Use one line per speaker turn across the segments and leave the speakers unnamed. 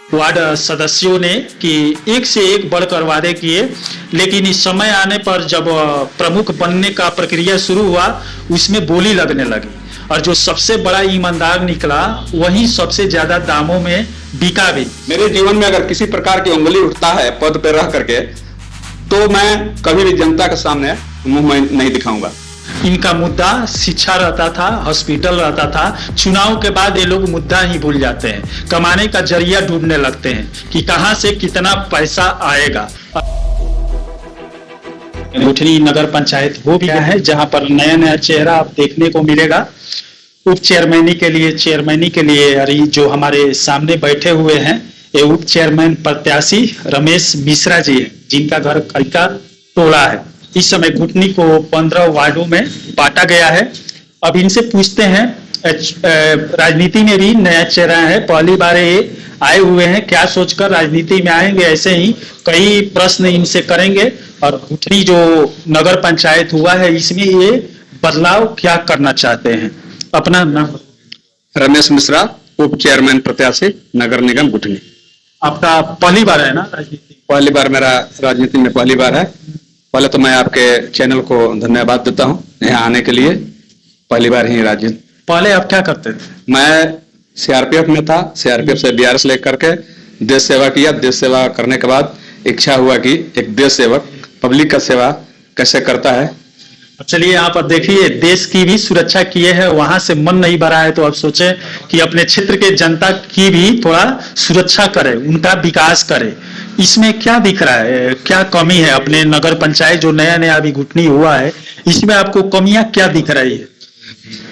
Ward सदस्यों ने कि एक से एक बढ़कर वादे किए, लेकिन इस समय आने पर जब प्रमुख बनने का प्रक्रिया शुरू हुआ उसमें बोली लगने लगी और जो सबसे बड़ा ईमानदार निकला वही सबसे ज्यादा दामों में बिका भी।
मेरे जीवन में अगर किसी प्रकार की उंगली उठता है पद पर रह करके तो मैं कभी भी जनता के सामने मुंह में नहीं दिखाऊंगा।
इनका मुद्दा शिक्षा रहता था, हॉस्पिटल रहता था। चुनाव के बाद ये लोग मुद्दा ही भूल जाते हैं, कमाने का जरिया ढूंढने लगते हैं कि कहां से कितना पैसा आएगा। गुठनी नगर पंचायत वो भी है जहां पर नया नया चेहरा आप देखने को मिलेगा। उप चेयरमैनी के लिए अरे जो हमारे सामने बैठे हुए हैं ये उप चेयरमैन प्रत्याशी रमेश मिश्रा जी है, जिनका घर खड़का टोला है। इस समय गुठनी को 15 वार्डों में बांटा गया है। अब इनसे पूछते हैं, राजनीति में भी नया चेहरा है, पहली बार ये आए हुए हैं, क्या सोचकर राजनीति में आएंगे। ऐसे ही कई प्रश्न इनसे करेंगे और गुठनी जो नगर पंचायत हुआ है इसमें ये बदलाव क्या करना चाहते हैं। अपना नाम।
रमेश मिश्रा, उप चेयरमैन प्रत्याशी नगर निगम गुठनी।
आपका पहली बार है ना राजनीति?
पहली बार मेरा राजनीति में पहली बार है। पहले तो मैं आपके चैनल को धन्यवाद देता हूं यहाँ आने के लिए। पहली बार ही राजनीति।
पहले आप क्या करते थे?
मैं सीआरपीएफ में था, सीआरपीएफ से बीआरएस लेकर के देश सेवा किया। देश सेवा करने के बाद इच्छा हुआ कि एक देश सेवक पब्लिक का सेवा कैसे करता है।
चलिए यहाँ पर देखिए, देश की भी सुरक्षा किए है, वहां से मन नहीं भरा है तो अब सोचे कि अपने क्षेत्र के जनता की भी थोड़ा सुरक्षा करे, उनका विकास करे। इसमें क्या दिख रहा है, क्या कमी है अपने नगर पंचायत जो नया नया अभी गुठनी हुआ है, इसमें आपको कमियां क्या दिख रही है?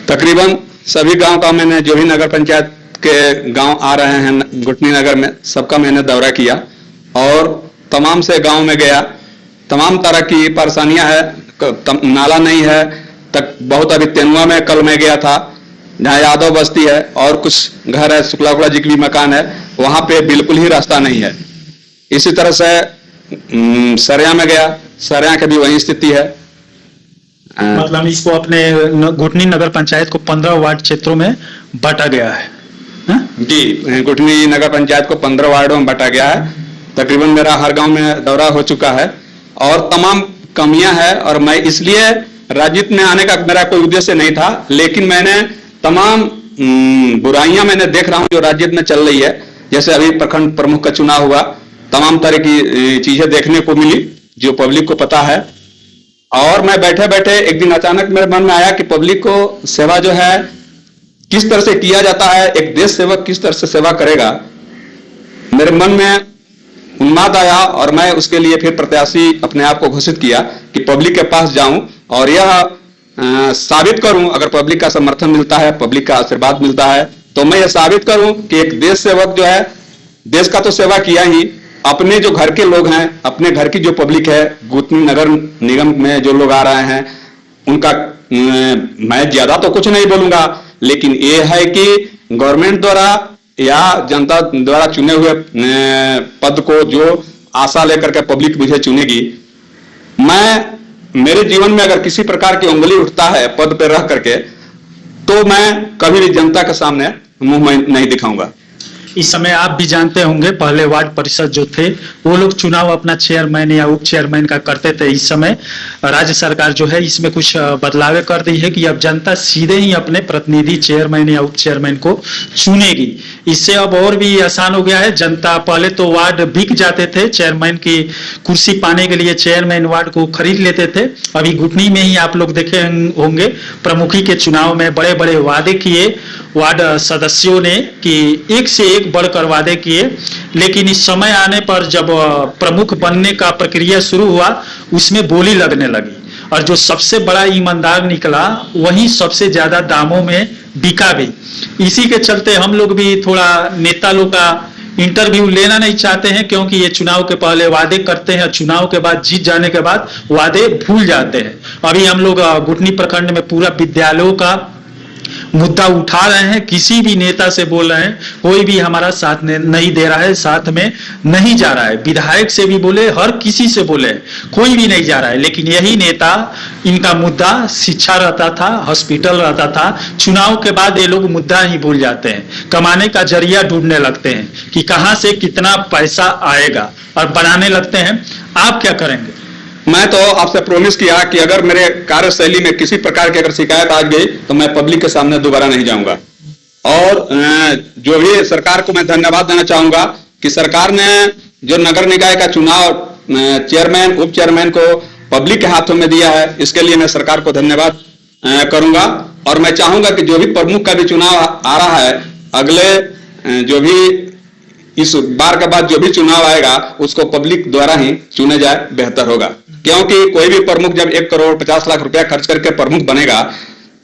तकरीबन सभी गांव का मैंने, जो भी नगर पंचायत के गांव आ रहे हैं गुठनी नगर में, सबका मैंने दौरा किया और तमाम से गांव में गया। तमाम तरह की परेशानियां है, नाला नहीं है तक बहुत। अभी तेनुआ में कल मैं गया था जहाँ यादव बस्ती है और कुछ घर है, शुक्ला जी की भी मकान है, वहां पे बिल्कुल ही रास्ता नहीं है। इसी तरह से सरिया में गया, सरिया की भी वही स्थिति है।
मतलब इसको अपने गुठनी नगर पंचायत को 15 वार्ड क्षेत्रों में बांटा गया है।
जी, गुठनी नगर पंचायत को 15 वार्डों में बांटा गया है। तकरीबन मेरा हर गांव में दौरा हो चुका है और तमाम कमियां है। और मैं इसलिए राजनीति में आने का मेरा कोई उद्देश्य नहीं था, लेकिन मैंने तमाम बुराइयां मैंने देख रहा हूं जो राजनीति में चल रही है। जैसे अभी प्रखंड प्रमुख का चुनाव हुआ, तमाम तरह की चीजें देखने को मिली जो पब्लिक को पता है। और मैं बैठे बैठे एक दिन अचानक मेरे मन में आया कि पब्लिक को सेवा जो है किस तरह से किया जाता है, एक देश सेवक किस तरह से सेवा करेगा, मेरे मन में उन्माद आया। और मैं उसके लिए फिर प्रत्याशी अपने आप को घोषित किया कि पब्लिक के पास जाऊं और यह साबित करूं, अगर पब्लिक का समर्थन मिलता है, पब्लिक का आशीर्वाद मिलता है, तो मैं यह साबित करूं कि एक देश सेवक जो है, देश का तो सेवा किया ही, अपने जो घर के लोग हैं, अपने घर की जो पब्लिक है, गुठनी नगर निगम में जो लोग आ रहे हैं उनका मैं ज्यादा तो कुछ नहीं बोलूंगा, लेकिन ये है कि गवर्नमेंट द्वारा या जनता द्वारा चुने हुए पद को जो आशा लेकर के पब्लिक मुझे चुनेगी, मेरे जीवन में अगर किसी प्रकार की उंगली उठता है पद पर रह करके तो मैं कभी भी जनता के सामने मुंह में नहीं दिखाऊंगा।
इस समय आप भी जानते होंगे, पहले वार्ड परिषद जो थे वो लोग चुनाव अपना चेयरमैन या उप चेयरमैन का करते थे। इस समय राज्य सरकार जो है इसमें कुछ बदलाव कर दी है कि अब जनता सीधे ही अपने प्रतिनिधि चेयरमैन या उप चेयरमैन को चुनेगी। इससे अब और भी आसान हो गया है। जनता पहले तो वार्ड बिक जाते थे, चेयरमैन की कुर्सी पाने के लिए चेयरमैन वार्ड को खरीद लेते थे। अभी गुठनी में ही आप लोग देखे होंगे प्रमुखी के चुनाव में बड़े बड़े वादे किए वार्ड सदस्यों ने कि एक से एक बढ़कर वादे किए, लेकिन इस समय आने पर जब प्रमुख बनने का प्रक्रिया शुरू हुआ उसमें बोली लगने लगी और जो सबसे बड़ा ईमानदार निकला वही सबसे ज्यादा दामों में बिका भी। इसी के चलते हम लोग भी थोड़ा नेता लोग का इंटरव्यू लेना नहीं चाहते हैं, क्योंकि ये चुनाव के पहले वादे करते हैं, चुनाव के बाद जीत जाने के बाद वादे भूल जाते हैं। अभी हम लोग गुठनी प्रखंड में पूरा विद्यालयों का मुद्दा उठा रहे हैं, किसी भी नेता से बोल रहे हैं, कोई भी हमारा साथ नहीं दे रहा है, साथ में नहीं जा रहा है। विधायक से भी बोले, हर किसी से बोले, कोई भी नहीं जा रहा है। लेकिन यही नेता, इनका मुद्दा शिक्षा रहता था, हॉस्पिटल रहता था। चुनाव के बाद ये लोग मुद्दा ही भूल जाते हैं, कमाने का जरिया ढूंढने लगते हैं कि कहां से कितना पैसा आएगा और बनाने लगते हैं। आप क्या करेंगे?
मैं तो आपसे प्रॉमिस किया कि अगर मेरे कार्यशैली में किसी प्रकार की अगर शिकायत आ गई तो मैं पब्लिक के सामने दोबारा नहीं जाऊंगा। और जो भी सरकार को मैं धन्यवाद देना चाहूंगा कि सरकार ने जो नगर निकाय का चुनाव चेयरमैन, उप चेयरमैन को पब्लिक के हाथों में दिया है, इसके लिए मैं सरकार को धन्यवाद करूंगा। और मैं चाहूंगा कि जो भी प्रमुख का भी चुनाव आ रहा है, अगले जो भी इस बार के बाद जो भी चुनाव आएगा उसको पब्लिक द्वारा ही चुने जाए, बेहतर होगा। क्योंकि कोई भी प्रमुख जब 1 करोड़ 50 लाख रुपया खर्च करके प्रमुख बनेगा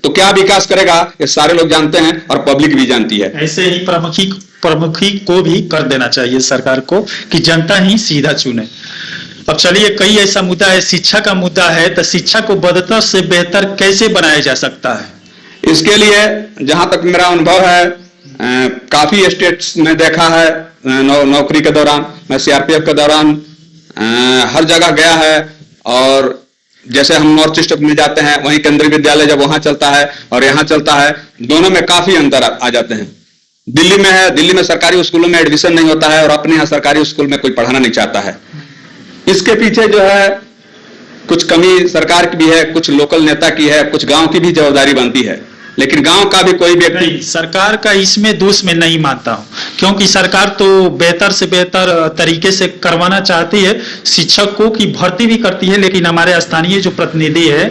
तो क्या विकास करेगा, ये सारे लोग जानते हैं और पब्लिक भी जानती है।
ऐसे ही प्रमुखी को भी कर देना चाहिए सरकार को कि जनता ही सीधा चुने। अब चलिए, कई ऐसा मुद्दा है, शिक्षा का मुद्दा है, तो शिक्षा को बदतर से बेहतर कैसे बनाया जा सकता है?
इसके लिए जहां तक मेरा अनुभव है, काफी स्टेट्स में देखा है, नौकरी के दौरान, मैं सीआरपीएफ के दौरान हर जगह गया है। और जैसे हम नॉर्थ ईस्ट में जाते हैं, वहीं केंद्रीय विद्यालय जब वहां चलता है और यहाँ चलता है, दोनों में काफी अंतर आ जाते हैं। दिल्ली में है, दिल्ली में सरकारी स्कूलों में एडमिशन नहीं होता है और अपने यहाँ सरकारी स्कूल में कोई पढ़ाना नहीं चाहता है। इसके पीछे जो है कुछ कमी सरकार की भी है, कुछ लोकल नेता की है, कुछ गांव की भी जवाबदारी बनती है। लेकिन गांव का भी कोई व्यक्ति,
सरकार का इसमें दोष मैं नहीं मानता हूं, क्योंकि सरकार तो बेहतर से बेहतर तरीके से करवाना चाहती है, शिक्षकों की भर्ती भी करती है। लेकिन हमारे स्थानीय जो प्रतिनिधि है,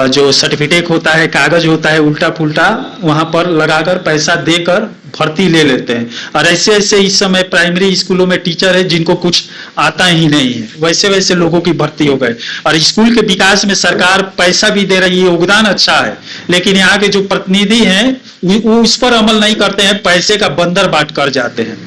जो सर्टिफिकेट होता है, कागज होता है, उल्टा पुल्टा वहां पर लगाकर पैसा देकर भर्ती ले लेते हैं। और ऐसे ऐसे इस समय प्राइमरी स्कूलों में टीचर है जिनको कुछ आता ही नहीं है, वैसे वैसे लोगों की भर्ती हो गए। और स्कूल के विकास में सरकार पैसा भी दे रही है, योगदान अच्छा है, लेकिन यहाँ के जो प्रतिनिधि हैं वो उस पर अमल नहीं करते हैं, पैसे का बंदर बांट कर जाते हैं।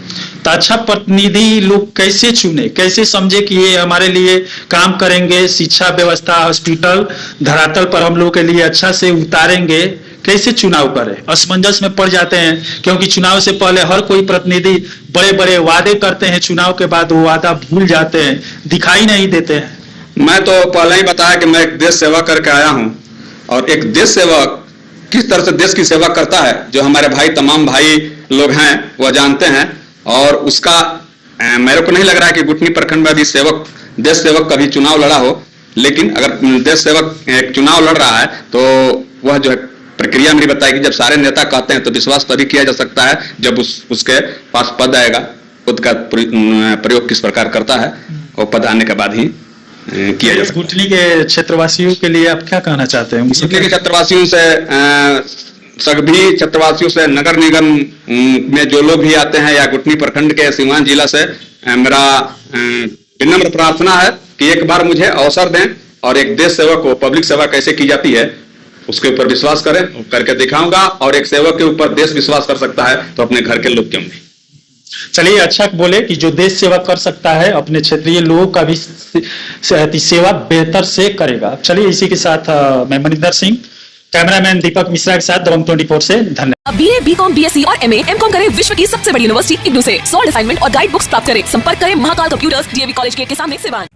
तो अच्छा प्रतिनिधि लोग कैसे चुने, कैसे समझे कि ये हमारे लिए काम करेंगे, शिक्षा व्यवस्था, हॉस्पिटल धरातल पर हम लोग के लिए अच्छा से उतारेंगे, कैसे चुनाव करें? असमंजस में पड़ जाते हैं, क्योंकि चुनाव से पहले हर कोई प्रतिनिधि बड़े बड़े वादे करते हैं, चुनाव के बाद वो वादा भूल जाते हैं, दिखाई नहीं देते हैं।
मैं तो पहले ही बताया कि मैं एक देश सेवा करके आया हूं, और एक देश सेवक किस तरह से देश की सेवा करता है, जो हमारे भाई, तमाम भाई लोग हैं वह जानते हैं। और उसका मेरे को नहीं लग रहा है कि गुटनी प्रखंड में भी देश सेवक कभी चुनाव लड़ा हो। लेकिन अगर देश सेवक एक चुनाव लड़ रहा है तो वह जो है प्रक्रिया मेरी बताएगी। जब सारे नेता कहते हैं तो विश्वास तभी किया जा सकता है जब उसके पास पद आएगा, पद का प्रयोग किस प्रकार करता है, और पद आने के बाद ही किया जा सकता है।
गुटनी के क्षेत्रवासियों के लिए आप क्या कहना चाहते हैं?
गुटनी के क्षेत्रवासियों से, सभी क्षेत्रवासियों से, नगर निगम में जो लोग भी आते हैं या गुटनी प्रखंड के सीवान जिला से, मेरा विनम्र प्रार्थना है कि एक बार मुझे अवसर दें और एक देश सेवक को पब्लिक सेवा कैसे की जाती है उसके ऊपर विश्वास करें, करके दिखाऊंगा। और एक सेवक के ऊपर देश विश्वास कर सकता है तो अपने घर के लोग क्यों नहीं?
चलिए, अच्छा बोले कि जो देश सेवा कर सकता है अपने क्षेत्रीय लोगों का भी सेवा बेहतर से करेगा। चलिए, इसी के साथ मैं मनिंदर सिंह, कैमरामैन दीपक मिश्रा के साथ दबंग 24 से धन्यवाद।
अब BA, BCom, BSc और MA, MCom करें विश्व की सबसे बड़ी यूनिवर्सिटी इग्नू से। 100 असाइनमेंट और गाइड बुक्स प्राप्त करें। संपर्क करें Mahakal computers, DAV college gate के सामने, सिवान।